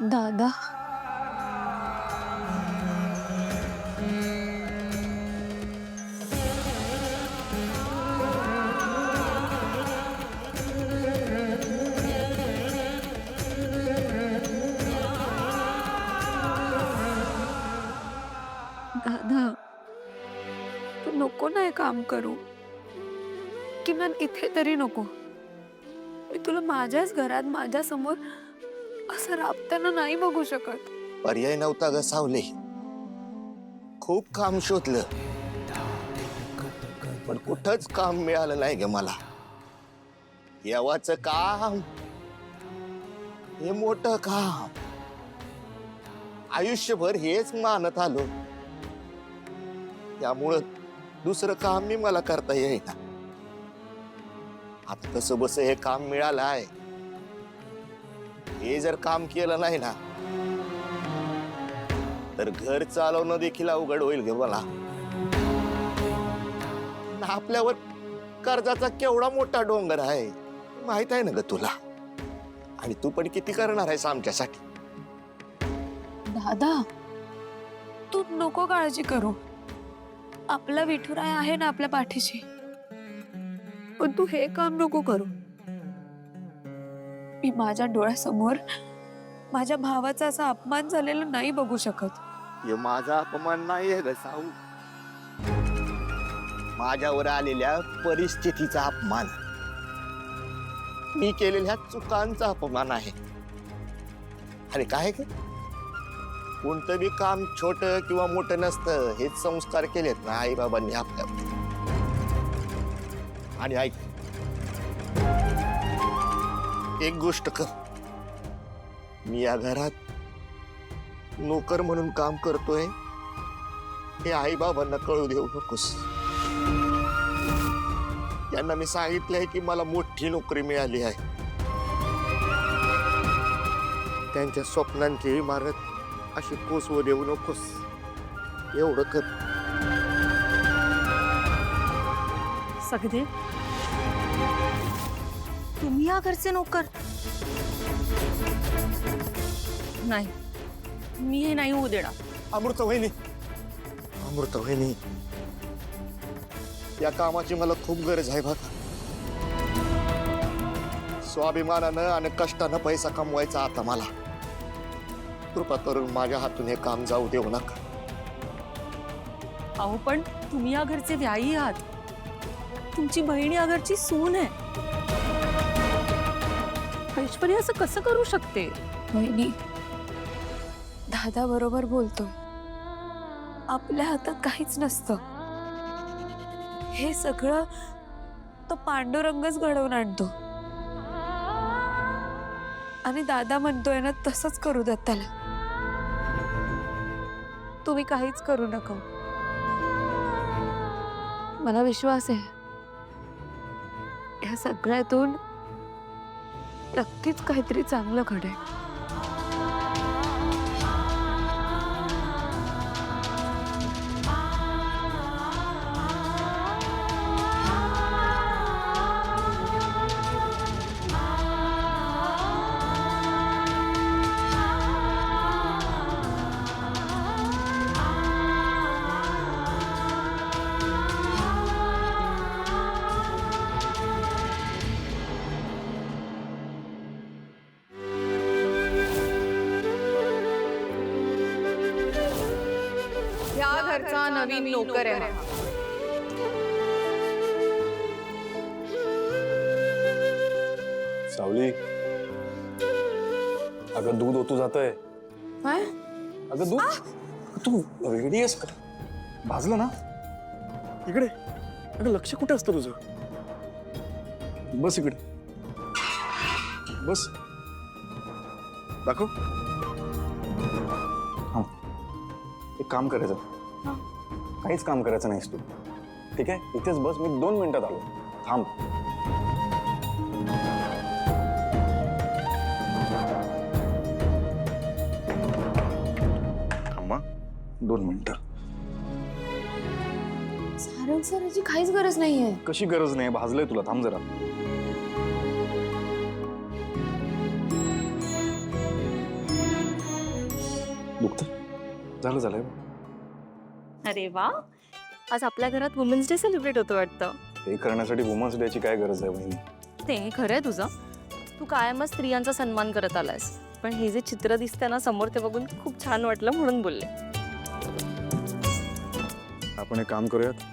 दादा, दादा, तू नको ना हे काम करू. किमान इथे तरी नको. मी तुला माझ्याच घरात माझ्या समोर असं राबताना नाही बघू शकत. पर्याय नव्हता ग सावले. खूप काम शोधलं पण कुठंच काम मिळालं नाही ग मला. देवाचं काम हे मोठं काम. आयुष्यभर हेच मानत आलो. त्यामुळं दुसरं काम मी मला करता येईना. आता कसं बस हे काम मिळालं आहे. हे जर काम केलं नाही ना तर घर चालवणं देखील अवघड होईल ग मला. आपल्यावर कर्जाचा केवढा मोठा डोंगर आहे माहित आहे ना ग तुला. आणि तू पण किती करणार आहेस आमच्यासाठी. दादा, तू नको काळजी करू. आपला विठुराय आहे ना आपल्या पाठीशी. पण तू हे काम नको करू. मी माझ्या डोळ्यासमोर माझ्या भावाचा असा अपमान झालेला नाही बघू शकत. हे माझा अपमान नाही आहे ग साऊ. माझ्यावर आलेल्या परिस्थितीचा अपमान. मी केलेल्या चुकांचा अपमान आहे. अरे काय ग, कोणतं बी काम छोट किंवा मोठं नसतं. हेच संस्कार केलेत ना आई बाबांनी आपल्यावर. आणि ऐक, एक गोष्ट कर. मी या घरात नोकर म्हणून काम करतोय हे आई बाबांना कळू देऊ नकोस. त्यांना मी सांगितलंय की मला मोठी नोकरी मिळाली आहे. त्यांच्या स्वप्नांची इमारत अशी कोसवू देऊ नकोस. एवढं कर. सगळे तुम्ही या घरचे नोकर? नाही, मी हे नाही होऊ देणार. अमृता वहिनी, अमृता वहिनी, या कामाची मला खूप गरज आहे बघा. स्वाभिमानानं आणि कष्टानं पैसा कमवायचा आता मला. कृपा करून माझ्या हातून हे काम जाऊ देऊ नका. अहो पण तुम्ही या घरचे व्यायी आहात. तुमची बहीण या घरची सून आहे. ऐश्वर्या असं कसं करू शकते? वहिनी, दादा बरोबर बोलतोय. आपल्या हातात काहीच नसतं. हे सगळं तो पांडुरंगच घडवून आणतो. आणि दादा म्हणतोय ना तसंच करू देत त्याला. तुम्ही काहीच करू नका. मला विश्वास आहे या सगळ्यातून नक्कीच काहीतरी चांगलं घडेल. ह्या घरचा नवीन नोकर आहे. सावली, अगं दूध ओतू जातंय. काय? अगं दूध, तू वेगळी आहेस का? भाजलं ना इकडे. अगं लक्ष कुठे असतं तुझं? बस इकडे, बस. दाखव. हा, एक काम करायचं. काहीच काम करायचं नाहीस तू, ठीक आहे? इथेच बस. मी 2 मिनिटात आलो. थांब. थांबा 2 मिनिटं. सारण सराची काहीच गरज नाहीये. कशी गरज नाही? भाजलंय तुला. थांब जरा. दुखत झालंय. अरे वा, आज आपल्या घरात वुमेन्स डे सेलिब्रेट होतो वाटतं. हे करण्यासाठी वुमन्स डेची काय गरज आहे वहिनी? ते खरं आहे तुझं. तू कायमच स्त्रियांचा सन्मान करत आलायस, पण हे जे चित्र दिसतंय ना समोर ते बघून खूप छान वाटलं म्हणून बोलले. आपण एक काम करूयात,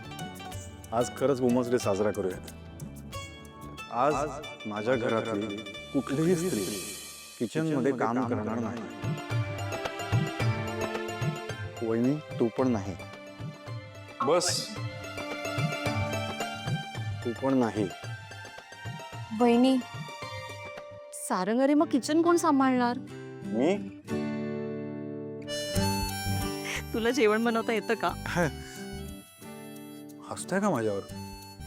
आज खरंच वुमन्स डे साजरा करूयात. आज माझ्या घरातली कुठलीही स्त्री किचन मध्ये काम करणार नाही. वहिनी तू पण नाही. बस तू पण नाही. वहिनी, सारंग अरे मग किचन कोण सांभाळणार? मी तुला जेवण बनवता येतं का? हसताय का माझ्यावर?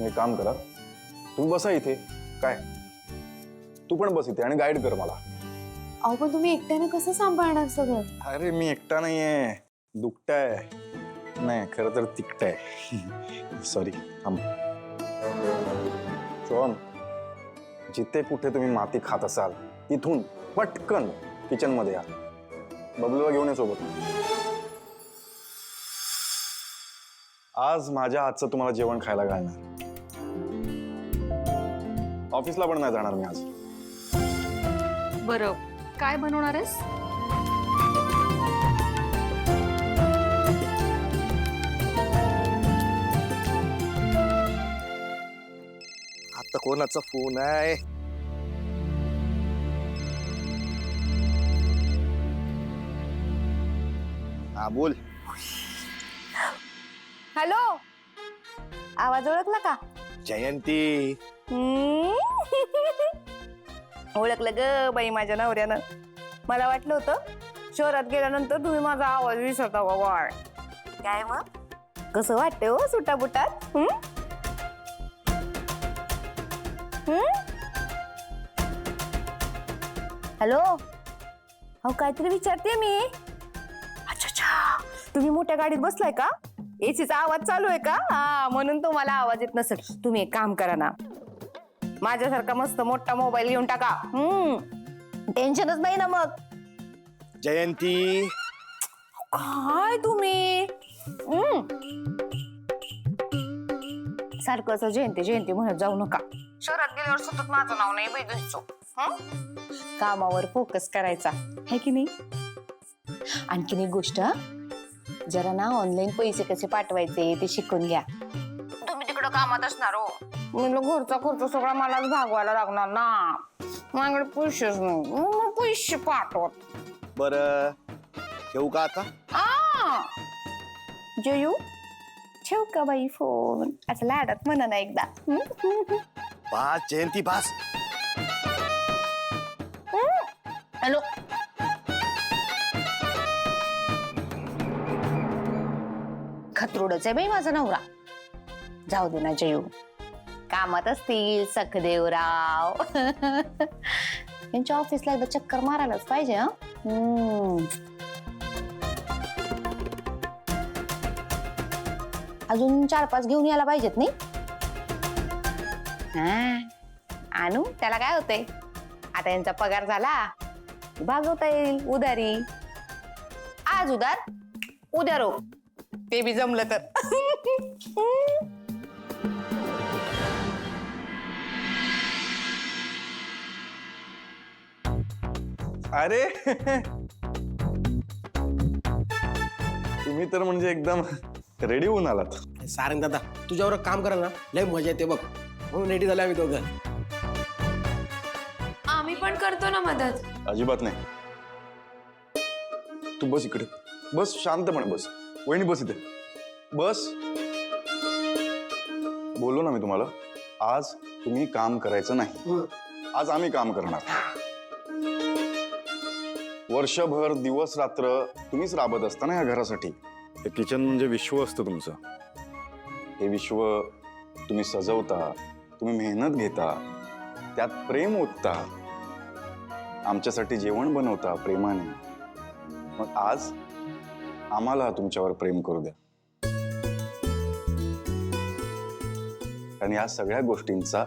मी काम करा, तुम्ही बसा इथे. काय तू पण बस इथे आणि गाईड कर मला. अहो पण तुम्ही एकट्याने कसं सांभाळणार सगळं? अरे मी एकटा नाहीये, दुखताय. नाही खरं तर तिकटाय. सॉरी. सोहम, जिथे कुठे तुम्ही माती खात असाल तिथून पटकन किचन मध्ये या. बबलूला घेऊन ये सोबत. आज माझ्या हातचं तुम्हाला जेवण खायला घालणार. ऑफिसला पण नाही जाणार मी आज. बरं, काय बनवणार आहेस? आता कोणाचा फोन आहे? हा बोल. हॅलो, आवाज ओळखला का? जयंती. ओळखलं ग बाई माझ्या नवऱ्यानं. मला वाटलं होतं शहरात गेल्यानंतर तुम्ही माझा आवाज विसरता बाबा. काय मग कसं वाटतंय हो सुटा बुटात? हॅलो, अहो काहीतरी विचारते मी. अच्छा, तुम्ही मोठ्या गाडीत बसलाय का? एसीचा आवाज चालू आहे का? हा, म्हणून तुम्हाला आवाज येत नसेल. तुम्ही एक काम करा ना, माझ्यासारखा मस्त मोठा मोबाईल घेऊन टाका. टेन्शनच नाही ना मग. जयंती. काय तुम्ही सारखं असं जयंती जयंती म्हणत जाऊ नका. शहरात गेल्यावर सतत माझं नाव नाही बाई द्यायचं. कामावर फोकस करायचा है की नाही? आणखीन एक गोष्ट, जरा ना ऑनलाईन पैसे कसे पाठवायचे ते शिकून घ्या. तुम्ही तिकडं कामात असणार हो, म्हणलं घरचा खर्च सगळा मलाच भागवायला लागणार ना. माझ्याकडे पैसेच नाही, पैसे पाठवत. बर ठेवू का आता? जयू ठेव का बाई फोन? असं लाडात म्हणा ना एकदा. पाच जयंती पाच. हॅलो, खतरोडच आहे बाई माझा नवरा. जाऊ दे ना जयू, कामात असतील सखदेवराव. यांच्या ऑफिसला एकदा चक्कर मारायलाच पाहिजे. अजून 4-5 घेऊन यायला पाहिजेत नाही? आणू, त्याला काय होतंय? आता यांचा पगार झाला, भागवता येईल उधारी. आज उधार, उद्या रोख. ते बी जमलं तर. अरे तुम्ही तर म्हणजे एकदम रेडी होऊन आलात. सारंग दादा, तुझ्यावर काम करा ना, लय मजा येते बघ. म्हणून रेडी झाले आम्ही दोघं. आम्ही पण करतो ना मदत. अजिबात नाही. तू बस इकडे, बस शांतपणे बस. वहिनी बस इथे, बस. बोललो ना मी तुम्हाला, आज तुम्ही काम करायचं नाही. आज आम्ही काम करणार. वर्षभर दिवस रात्र तुम्हीच राबत असता ना या घरासाठी. हे किचन म्हणजे विश्व असतं तुमचं. हे विश्व तुम्ही सजवता, तुम्ही मेहनत घेता, त्यात प्रेम ओतता, आमच्यासाठी जेवण बनवता प्रेमाने. मग आज आम्हाला तुमच्यावर प्रेम करू द्या. आणि या सगळ्या गोष्टींचा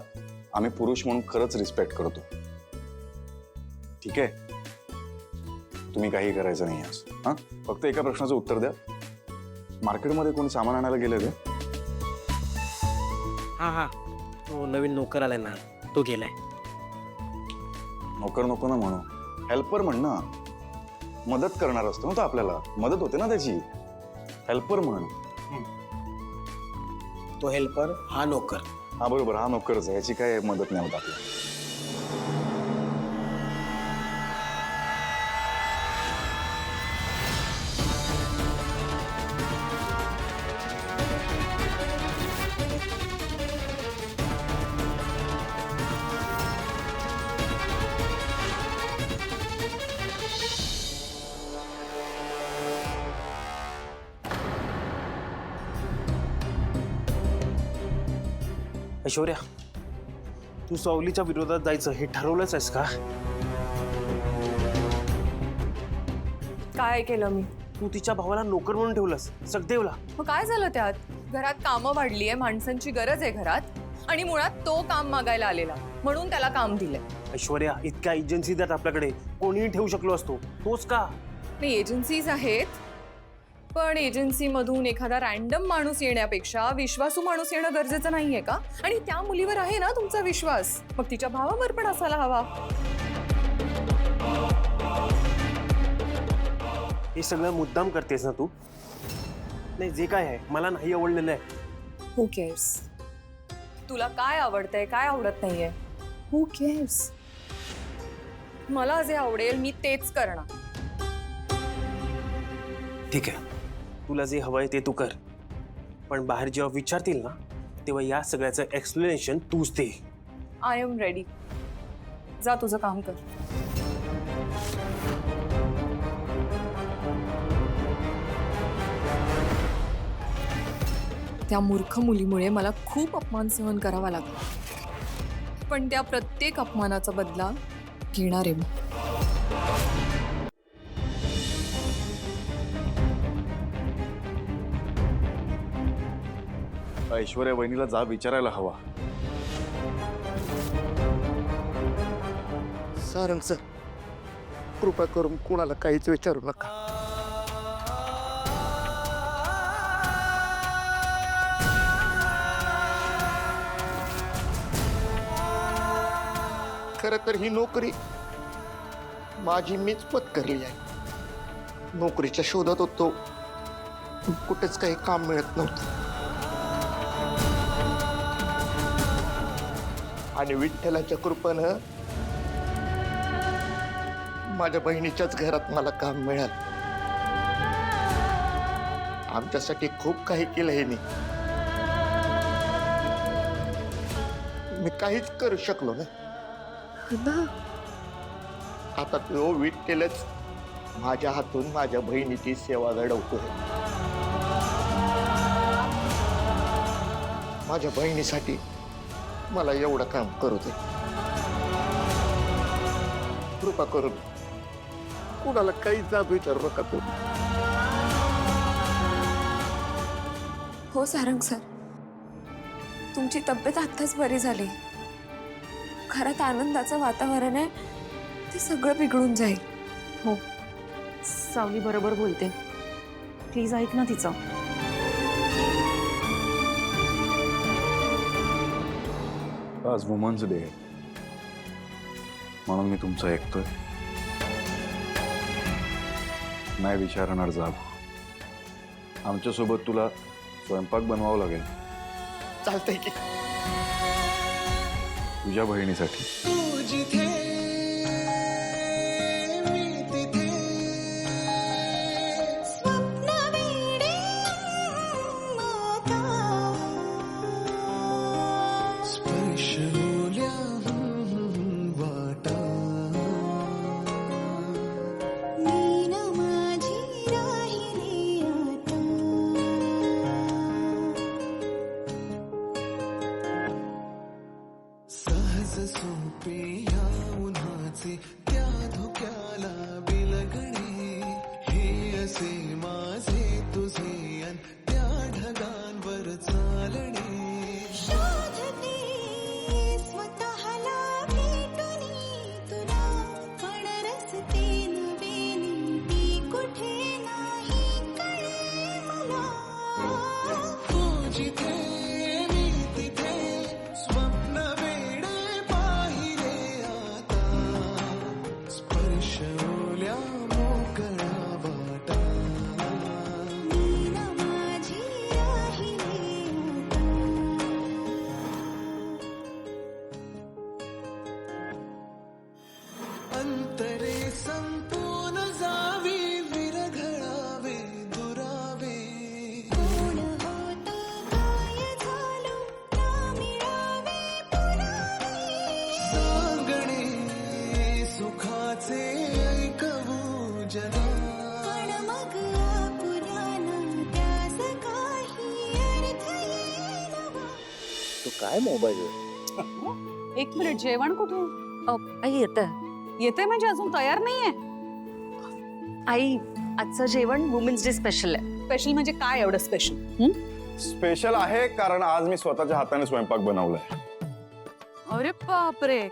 आम्ही पुरुष म्हणून खरंच रिस्पेक्ट करतो. ठीक आहे? तुम्ही काही करायचं नाही आज. हा, फक्त एका प्रश्नाचं उत्तर द्या. मार्केटमध्ये कोणी सामान आणायला गेले का? हा तो नवीन नोकर आलाय ना, तो गेलाय. नोकर नको ना म्हणू, हेल्पर म्हण ना. मदत करणार असतो ना तो, आपल्याला मदत होते ना त्याची. हेल्पर म्हण. तो हेल्पर हा नोकर. हा बरोबर, हा नोकरच आहे, याची काय मदत नाही होत आपल्याला. ऐश्वर्या, तू सावलीच्या विरोधात जायचं हे ठरवलंच आहेस का? काय केलं मी? तू तिच्या भावाला नोकर म्हणून ठेवलंस, सखदेवला. मग काय झालं त्यात? घरात कामं वाढली आहे, माणसांची गरज आहे घरात, आणि मुळात तो काम मागायला आलेला म्हणून त्याला काम दिलंय. ऐश्वर्या, इतक्या एजन्सीज आहेत आपल्याकडे, कोणीही ठेवू शकलो असतो, तोच का? नाही, एजन्सीज आहेत, पण एजन्सीमधून एखादा रॅन्डम माणूस येण्यापेक्षा विश्वासू माणूस येणं गरजेचं नाहीये का? आणि त्या मुलीवर आहे ना तुमचा विश्वास, मग तिच्या भावावर पण असायला हवा. हे सगळं मुद्दाम करतेस ना तू? नाही, जे काय आहे मला नाही आवडलेलं आहे. हू केअर्स? तुला काय आवडतंय, काय आवडत नाहीये? हू केअर्स? मला जे आवडेल मी तेच करणार. ठीक आहे, तुला जे हवंय ते तू कर, पण बाहेर जेव्हा विचारतील ना तेव्हा या सगळ्याचं एक्सप्लेनेशन तूच दे. I am ready. जा तुझं काम कर. त्या मूर्ख मुलीमुळे मला खूप अपमान सहन करावा लागला, पण त्या प्रत्येक अपमानाचा बदला घेणार आहे मी. ऐश्वर्या वहिनीला जा विचारायला हवा. सारंग सर, कृपा करून कोणाला काहीच विचारू नका. खरं तर ही नोकरी माझी मीच पत्करली आहे. नोकरीच्या शोधात होतो, कुठेच काही काम मिळत नव्हतं, आणि विठ्ठलाच्या कृपेनं माझ्या बहिणीच्याच घरात मला काम मिळालं. आमच्यासाठी खूप काही केलं हे मी काहीच करू शकलो ना. आता तो विठ्ठलच माझ्या हातून माझ्या बहिणीची सेवा घडवतोय. माझ्या बहिणीसाठी मला एवढं काम करू दे. कृपा करून कुणाला काही जाब विचारू नका तू. हो सारंग सर, तुमची तब्येत आत्ताच बरी झाली. घरात आनंदाचं वातावरण आहे, ते सगळं बिघडून जाईल. हो, सावली बरोबर बोलते. प्लीज ऐक ना तिचं. आज वुमन्स डे आहे, म्हणून मी तुमचं ऐकतोय. नाही विचारणार जाब. आमच्यासोबत तुला स्वयंपाक बनवावं लागेल. चालतंय की. तुझ्या बहिणीसाठी. कुठे काय मोबाईल एक मिनिट, जेवण कुठे आई येतं. येते म्हणजे अजून तयार नाहीये? आई आजचं जेवण वुमेन्स डे स्पेशल आहे. स्पेशल म्हणजे काय एवढं स्पेशल? स्पेशल आहे कारण आज मी स्वतःच्या हाताने स्वयंपाक बनवलाय. अरे बापरे.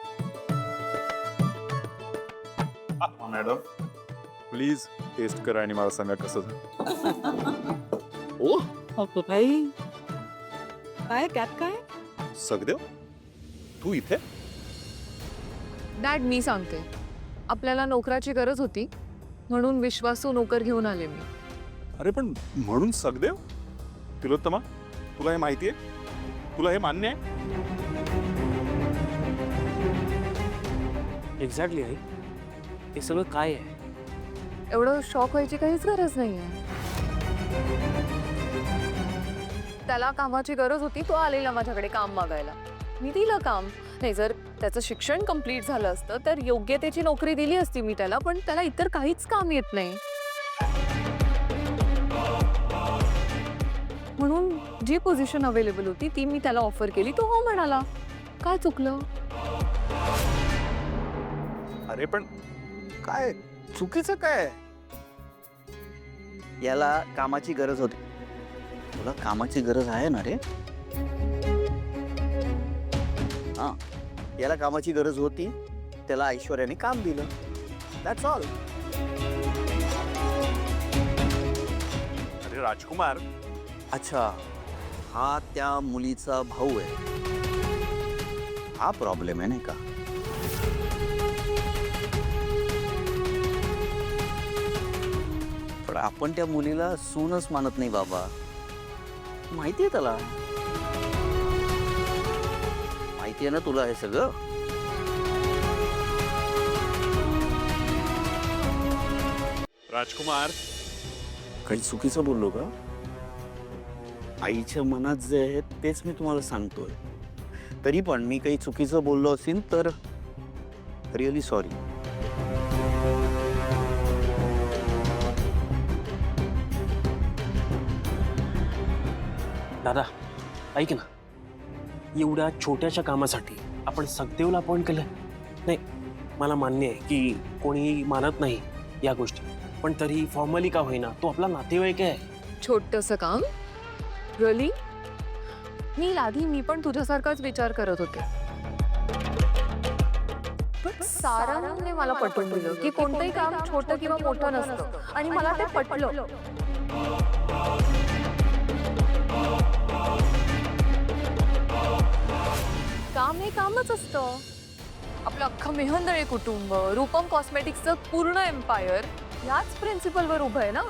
मॅडम प्लीज टेस्ट करा आणि मला सांगा कसं झालं. ओ बाई, काय त्यात काय? सगदेव तू इथे? डॅड, मी सांगते, आपल्याला नोकराची गरज होती म्हणून विश्वासू नोकर घेऊन आले मी. अरे पण म्हणून सगदेव? तिलोत्तमा, तुला हे माहिती आहे? तुला हे मान्य आहे? एक्झॅक्टली आई, हे सगळं काय आहे? एवढं शॉक व्हायची काहीच गरज नाहीये. त्याला कामाची गरज होती, तो आलेला माझ्याकडे काम मागायला. मी दिलं काम. नाही, जर त्याचं शिक्षण कंप्लीट झालं असतं तर योग्यतेची नोकरी दिली असती मी त्याला, पण त्याला इतर काहीच काम येत नाही. म्हणून जी पोझिशन अवेलेबल होती ती मी त्याला ऑफर केली, तो हो म्हणाला. काय चुकलं? अरे पण काय चुकीचं काय? याला कामाची गरज होती. तुला कामाची गरज आहे ना रे? हा, याला कामाची गरज होती, त्याला ऐश्वर्याने काम दिलं. That's all. अरे राजकुमार, अच्छा, हा त्या मुलीचा भाऊ आहे. हा प्रॉब्लेम आहे नाही का? पण आपण त्या मुलीला सूनच मानत नाही बाबा. माहितीये त्याला. माहितीये ना तुला हे सगळं? राजकुमार, काही चुकीचं बोललो का? आईच्या मनात जे आहे तेच मी तुम्हाला सांगतोय. तरी पण मी काही चुकीचं बोललो असेल तर रिअली सॉरी. दादा ऐक ना, एवढ्या छोट्याशा कामासाठी आपण सगदेवला अपॉइंट केलं. नाही, मला मान्य आहे की कोणी मानत नाही या गोष्टी, पण तरी फॉर्मली का होईना तो आपला नातेवाईक आहे. छोटंसं काम? रिअली? मी पण तुझ्यासारखाच विचार करत होते. पण साराने मला पटवून दिलं की कोणतंही काम छोटं किंवा मोठं नसतं, आणि मला ते पटलं. काम हे कामच असतं. आपलं अख्खं मेहंदळे कुटुंब, रूपम कॉस्मेटिक्सचं पूर्ण एम्पायर याच प्रिन्सिपलवर उभं आहे ना.